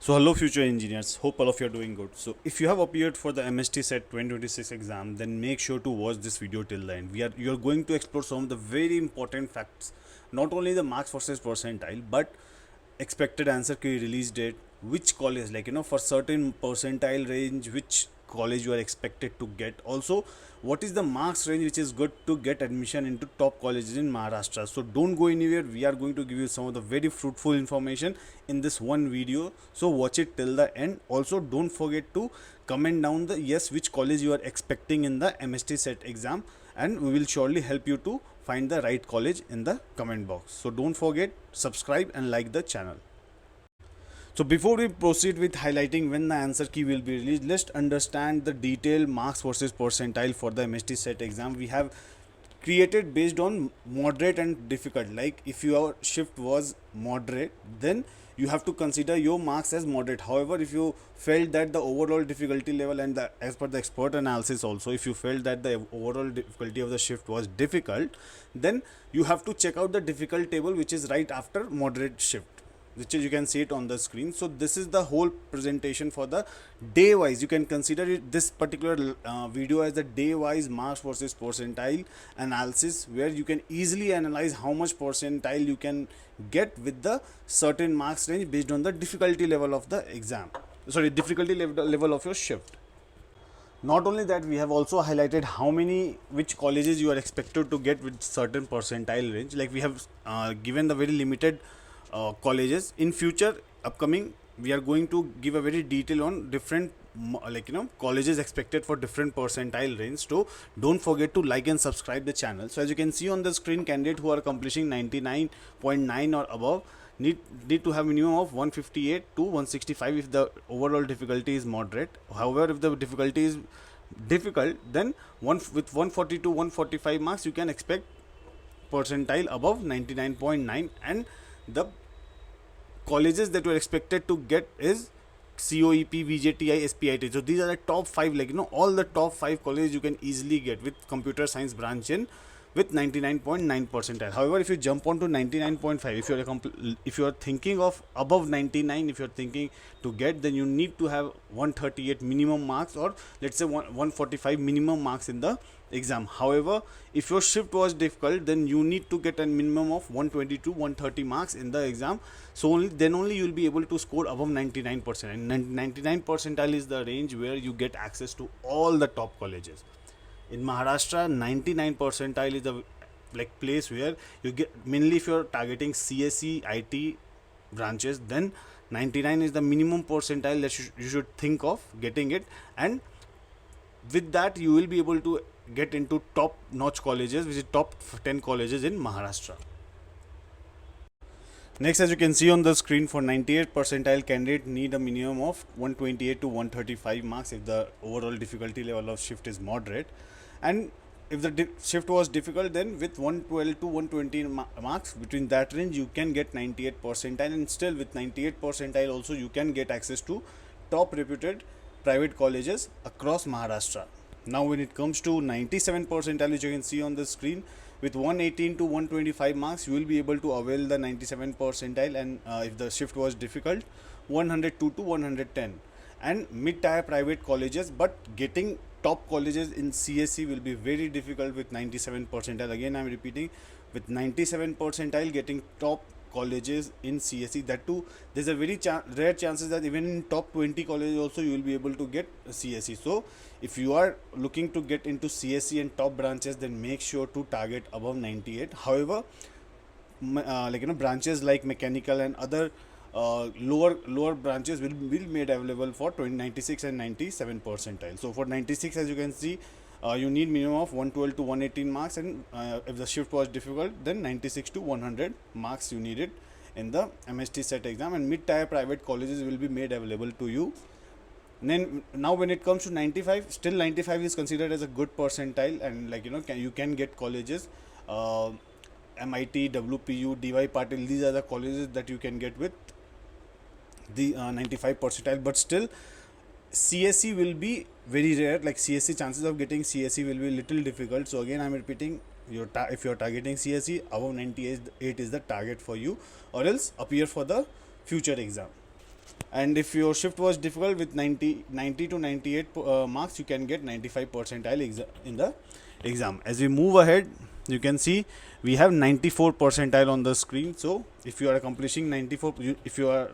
So hello future engineers, hope all of you are doing good. So if you have appeared for the MHT CET 2026 exam, then make sure to watch this video till the end. You are going to explore some of the very important facts, not only the marks versus percentile, but expected answer key release date, which college, for certain percentile range, which college you are expected to get. Also, what is the marks range which is good to get admission into top colleges in Maharashtra. So don't go anywhere. We are going to give you some of the very fruitful information in this one video. So watch it till the end. Also, don't forget to comment down the yes which college you are expecting in the MST set exam, and we will surely help you to find the right college in the comment box. So don't forget, subscribe and like the channel. So before we proceed with highlighting when the answer key will be released, let's understand the detailed marks versus percentile for the MST set exam. We have created based on moderate and difficult. Like if your shift was moderate, then you have to consider your marks as moderate. However, if you felt that the overall difficulty level and as per the expert analysis also, if you felt that the overall difficulty of the shift was difficult, then you have to check out the difficult table which is right after moderate shift, which is, you can see it on the screen. So this is the whole presentation for the day wise. You can consider it, this particular video, as the day wise marks versus percentile analysis, where you can easily analyze how much percentile you can get with the certain marks range based on the difficulty level of the exam, difficulty level of your shift. Not only that, we have also highlighted which colleges you are expected to get with certain percentile range. Like we have given the very limited colleges. In future upcoming, we are going to give a very detail on different colleges expected for different percentile range. So don't forget to like and subscribe the channel. So as you can see on the screen, candidate who are accomplishing 99.9 or above need to have minimum of 158 to 165 if the overall difficulty is moderate. However, if the difficulty is difficult, then with 140 to 145 marks you can expect percentile above 99.9. and the colleges that were expected to get is COEP, VJTI, SPIT. So these are the top 5, all the top 5 colleges you can easily get with computer science branch in with 99.9 percentile. However, if you jump on to 99.5, if you are thinking of above 99, if you are thinking to get, then you need to have 138 minimum marks, or let's say 145 minimum marks in the exam. However, if your shift was difficult, then you need to get a minimum of 120 to 130 marks in the exam. So then only you will be able to score above 99%. And 99 percentile is the range where you get access to all the top colleges. In Maharashtra, 99 percentile is the place where you get, mainly if you are targeting CSE, IT branches, then 99 is the minimum percentile that you should think of getting it. And with that, you will be able to get into top notch colleges, which is top 10 colleges in Maharashtra. Next, as you can see on the screen, for 98 percentile candidate need a minimum of 128 to 135 marks if the overall difficulty level of shift is moderate. And if the shift was difficult, then with 112 to 120 marks, between that range you can get 98 percentile. And still with 98 percentile also you can get access to top reputed private colleges across Maharashtra. Now when it comes to 97 percentile, which you can see on the screen, with 118 to 125 marks you will be able to avail the 97 percentile. And if the shift was difficult, 102 to 110. And mid-tier private colleges, but getting top colleges in CSE will be very difficult with 97 percentile. Again, I am repeating, with 97 percentile getting top colleges in CSE, that too there's a very rare chances that even in top 20 colleges also you will be able to get CSE. So if you are looking to get into CSE and top branches, then make sure to target above 98. However, branches like mechanical and other lower branches will be made available for 96 and 97 percentile. So for 96, as you can see, you need minimum of 112 to 118 marks, and if the shift was difficult, then 96 to 100 marks you needed in the MHT set exam. And mid-tier private colleges will be made available to you. Then now when it comes to 95, still 95 is considered as a good percentile, and you can get colleges MIT, WPU, DY Patil. These are the colleges that you can get with the 95 percentile. But still CSE will be very rare. CSE, chances of getting CSE will be little difficult. So again, I am repeating, if you are targeting CSE, above 98 is the target for you, or else appear for the future exam. And if your shift was difficult with 90 to 98 marks, you can get 95 percentile in the exam. As we move ahead, you can see we have 94 percentile on the screen. So if you are accomplishing 94, if you are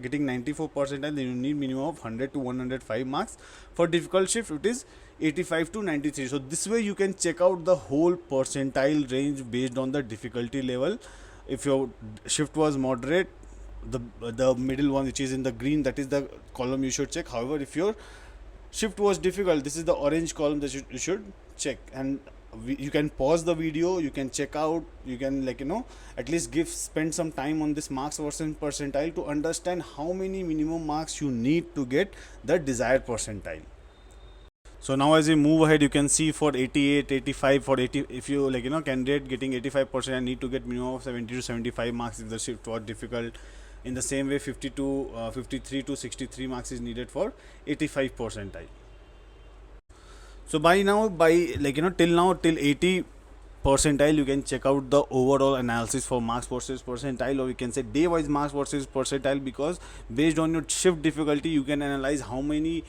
getting 94 percentile, then you need minimum of 100 to 105 marks. For difficult shift, it is 85 to 93. So this way you can check out the whole percentile range based on the difficulty level. If your shift was moderate, the middle one, which is in the green, that is the column you should check. However, if your shift was difficult, this is the orange column that you should check. And you can pause the video, you can check out, you can at least spend some time on this marks versus percentile to understand how many minimum marks you need to get the desired percentile. So now as we move ahead, you can see for 88, 85, for 80, if you candidate getting 85%, and need to get minimum of 70 to 75 marks if the shift was difficult. In the same way, 53 to 63 marks is needed for 85 percentile. So by now, till 80 percentile, you can check out the overall analysis for marks versus percentile, or you can say day wise marks versus percentile, because based on your shift difficulty, you can analyze how many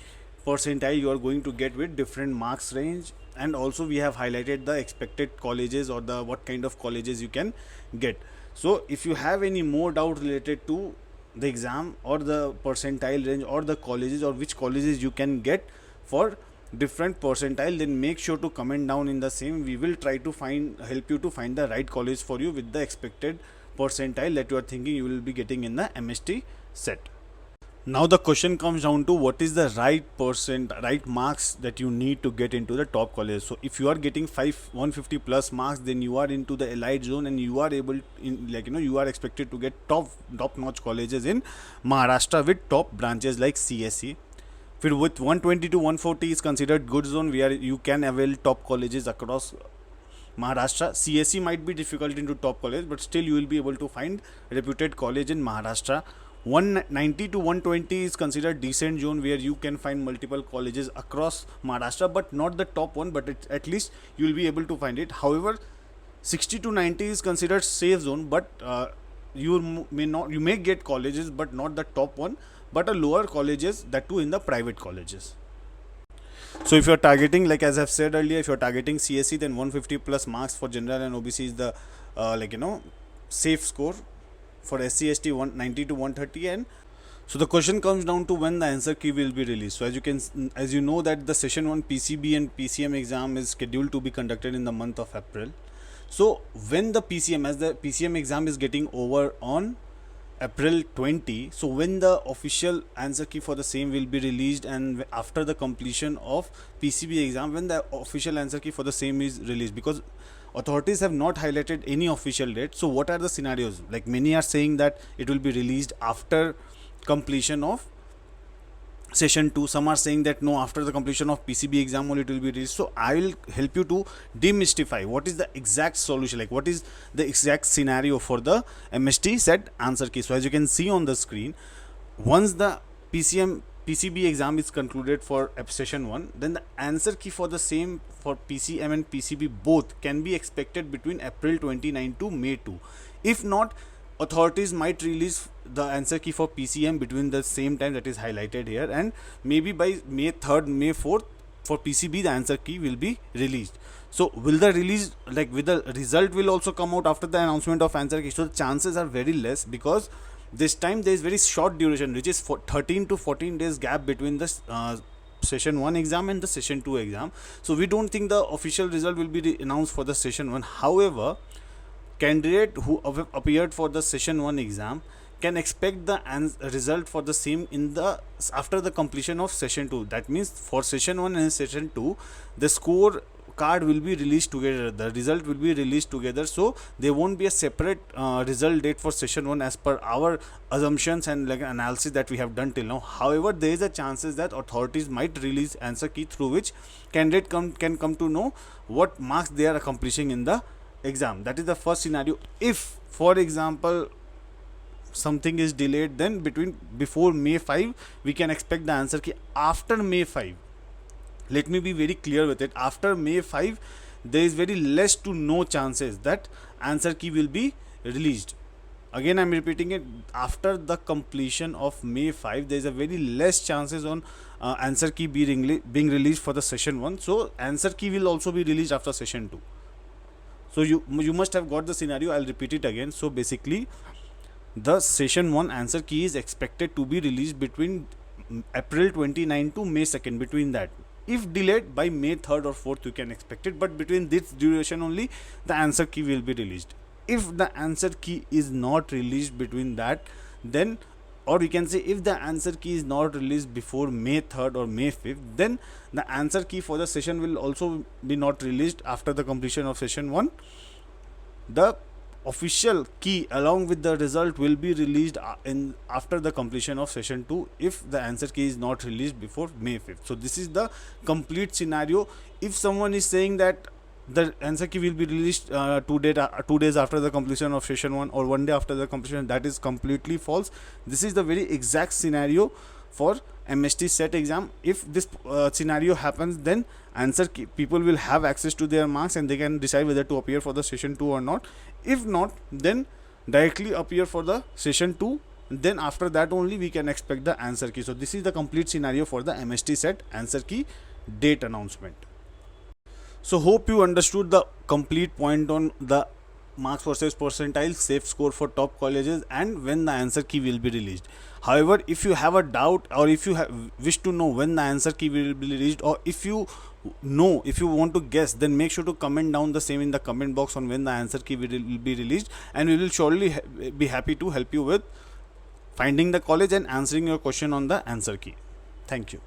percentile you are going to get with different marks range. And also we have highlighted the expected colleges, or the what kind of colleges you can get. So if you have any more doubt related to the exam or the percentile range or the colleges, or which colleges you can get for different percentile, then make sure to comment down in the same. We will try to help you to find the right college for you with the expected percentile that you are thinking you will be getting in the MHT CET. Now the question comes down to what is the right marks that you need to get into the top college. So if you are getting 150 plus marks, then you are into the elite zone, and you are able you are expected to get top notch colleges in Maharashtra with top branches like CSE. With 120 to 140 is considered good zone, where you can avail top colleges across Maharashtra. CSE might be difficult into top college, but still you will be able to find reputed college in Maharashtra. 190 to 120 is considered decent zone, where you can find multiple colleges across Maharashtra, but not the top one, but at least you will be able to find it. However, 60 to 90 is considered safe zone, but you may get colleges, but not the top one, but a lower colleges, that too in the private colleges. So if you are targeting, like as I've said earlier, if you are targeting CSE, then 150 plus marks for general and OBC is the safe score. For SC ST 190 to 130. And so the question comes down to when the answer key will be released. So as you know that the session 1 PCB and PCM exam is scheduled to be conducted in the month of April. So when the PCM exam is getting over on April 20, so when the official answer key for the same will be released, and after the completion of PCB exam, when the official answer key for the same is released, because authorities have not highlighted any official date. So what are the scenarios? Like many are saying that it will be released after completion of session 2. Some are saying that no, after the completion of PCB exam only it will be released. So I will help you to demystify what is the exact solution, like what is the exact scenario for the MHT CET answer key. So as you can see on the screen, once the PCB exam is concluded for session 1, then the answer key for the same for PCM and PCB both can be expected between April 29 to May 2. If not, authorities might release the answer key for PCM between the same time that is highlighted here, and maybe by May 3rd, May 4th for PCB the answer key will be released. So will the release, with the result will also come out after the announcement of answer key? So the chances are very less, because this time there is very short duration, which is 13 to 14 days gap between the session 1 exam and the session 2 exam. So we don't think the official result will be announced for the session 1. However, candidate who appeared for the session 1 exam can expect the result for the same after the completion of session 2. That means for session 1 and session 2, the score card will be released together, the result will be released together. So there won't be a separate result date for session 1 as per our assumptions and analysis that we have done till now. However, there is a chances that authorities might release answer key through which candidate can come to know what marks they are accomplishing in the exam. That is the first scenario. If for example something is delayed, then before May 5 we can expect the answer key. After May 5, let me be very clear with it, after May 5 there is very less to no chances that answer key will be released. Again, I'm repeating it. After the completion of May 5, there's a very less chances on answer key being released for the session 1. So answer key will also be released after session 2. So you must have got the scenario. I'll repeat it again. So basically, the session 1 answer key is expected to be released between April 29 to May 2nd, between that. If delayed by May 3rd or 4th, you can expect it, but between this duration only the answer key will be released. If the answer key is not released between that, then, or we can say, if the answer key is not released before May 3rd or May 5th, then the answer key for the session will also be not released after the completion of session 1. The official key along with the result will be released in after the completion of session 2 if the answer key is not released before May 5th. So this is the complete scenario. If someone is saying that the answer key will be released 2 days after the completion of session 1 or 1 day after the completion, that is completely false. This is the very exact scenario for MHT CET exam. If this scenario happens, then answer key, people will have access to their marks and they can decide whether to appear for the session 2 or not. If not, then directly appear for the session 2, then after that only we can expect the answer key. So this is the complete scenario for the MHT CET answer key date announcement. So hope you understood the complete point on the marks versus percentile, safe score for top colleges, and when the answer key will be released. However, if you have a doubt, or if you wish to know when the answer key will be released, or if you want to guess, then make sure to comment down the same in the comment box on when the answer key will be released, and we will surely be happy to help you with finding the college and answering your question on the answer key. Thank you.